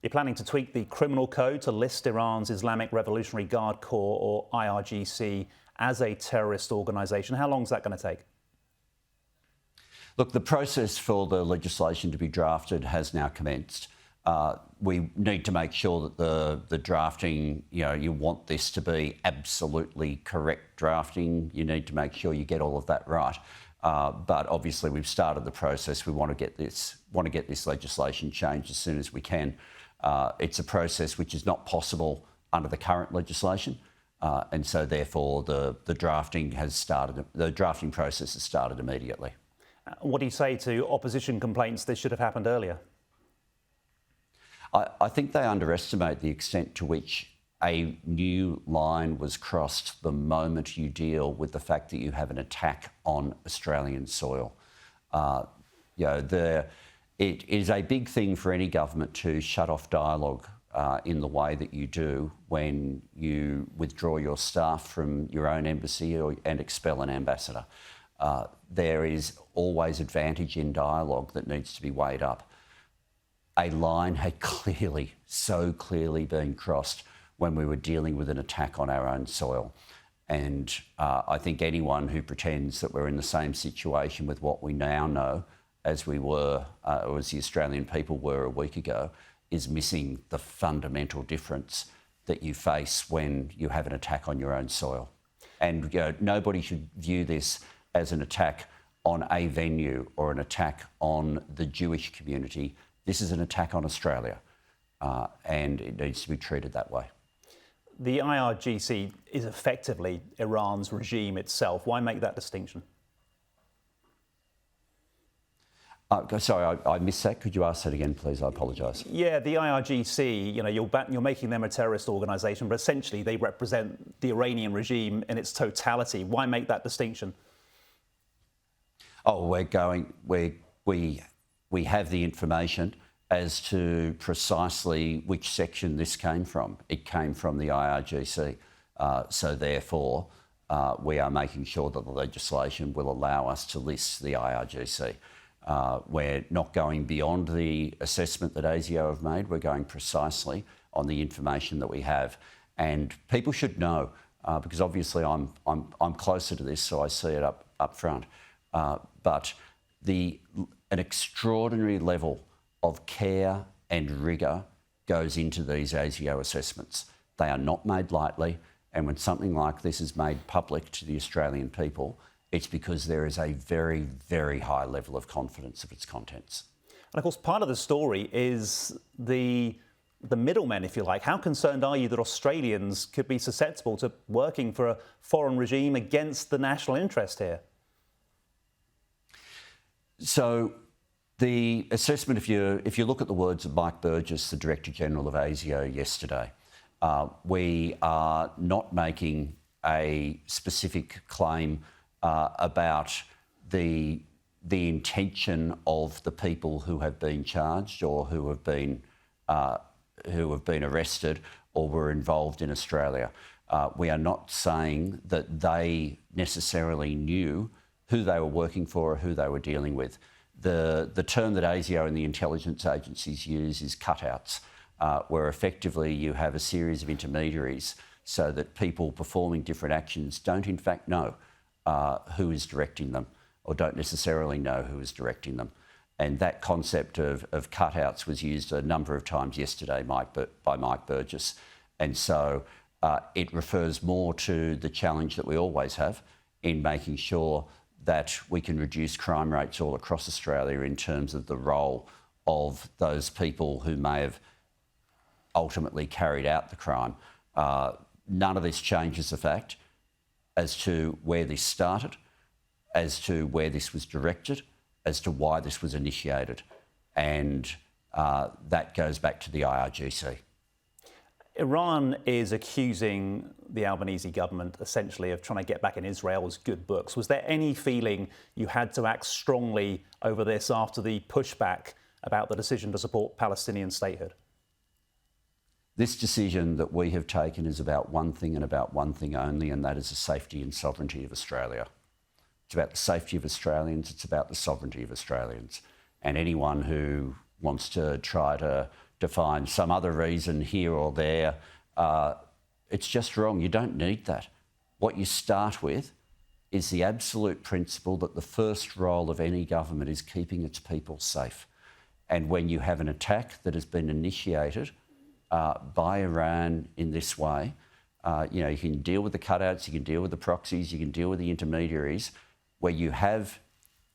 You're planning to tweak the criminal code to list Iran's Islamic Revolutionary Guard Corps, or IRGC, as a terrorist organisation. How long is that going to take? Look, the process for the legislation to be drafted has now commenced. We need to make sure that the drafting, you want this to be absolutely correct drafting. You need to make sure you get all of that right. But obviously, we've started the process. We want to get this legislation changed as soon as we can. It's a process which is not possible under the current legislation, and so therefore the drafting has started. The drafting process has started immediately. What do you say to opposition complaints this should have happened earlier? I think they underestimate the extent to which a new line was crossed the moment you deal with the fact that you have an attack on Australian soil. It is a big thing for any government to shut off dialogue in the way that you do when you withdraw your staff from your own embassy and expel an ambassador. There is always advantage in dialogue that needs to be weighed up. A line had so clearly been crossed when we were dealing with an attack on our own soil. And I think anyone who pretends that we're in the same situation with what we now know as we were, or as the Australian people were a week ago, is missing the fundamental difference that you face when you have an attack on your own soil. And nobody should view this as an attack on a venue or an attack on the Jewish community. This is an attack on Australia, and it needs to be treated that way. The IRGC is effectively Iran's regime itself. Why make that distinction? Sorry, I missed that. Could you ask that again, please? I apologise. Yeah, the IRGC, you're making them a terrorist organisation, but essentially they represent the Iranian regime in its totality. Why make that distinction? Oh, we have the information as to precisely which section this came from. It came from the IRGC. So therefore, we are making sure that the legislation will allow us to list the IRGC. We're not going beyond the assessment that ASIO have made. We're going precisely on the information that we have. And people should know, because obviously I'm closer to this, so I see it up front. But an extraordinary level of care and rigour goes into these ASIO assessments. They are not made lightly, and when something like this is made public to the Australian people, it's because there is a very, very high level of confidence of its contents. And of course, part of the story is the middlemen, if you like. How concerned are you that Australians could be susceptible to working for a foreign regime against the national interest here? So the assessment, if you look at the words of Mike Burgess, the Director General of ASIO yesterday, we are not making a specific claim about the intention of the people who have been charged or who have been arrested or were involved in Australia. We are not saying that they necessarily knew who they were working for or who they were dealing with. The term that ASIO and the intelligence agencies use is cutouts, where effectively you have a series of intermediaries so that people performing different actions don't in fact know who is directing them or don't necessarily know who is directing them. And that concept of cutouts was used a number of times yesterday by Mike Burgess. And so it refers more to the challenge that we always have in making sure that we can reduce crime rates all across Australia in terms of the role of those people who may have ultimately carried out the crime. None of this changes the fact as to where this started, as to where this was directed, as to why this was initiated. And that goes back to the IRGC. Iran is accusing the Albanese government essentially of trying to get back in Israel's good books. Was there any feeling you had to act strongly over this after the pushback about the decision to support Palestinian statehood? This decision that we have taken is about one thing and about one thing only, and that is the safety and sovereignty of Australia. It's about the safety of Australians, it's about the sovereignty of Australians. And anyone who wants to try to to find some other reason here or there. It's just wrong. You don't need that. What you start with is the absolute principle that the first role of any government is keeping its people safe. And when you have an attack that has been initiated by Iran in this way, you can deal with the cutouts, you can deal with the proxies, you can deal with the intermediaries. Where you have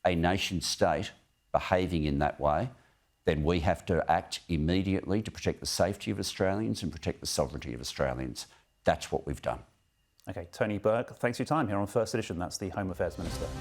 a nation state behaving in that way, then we have to act immediately to protect the safety of Australians and protect the sovereignty of Australians. That's what we've done. OK, Tony Burke, thanks for your time here on First Edition. That's the Home Affairs Minister.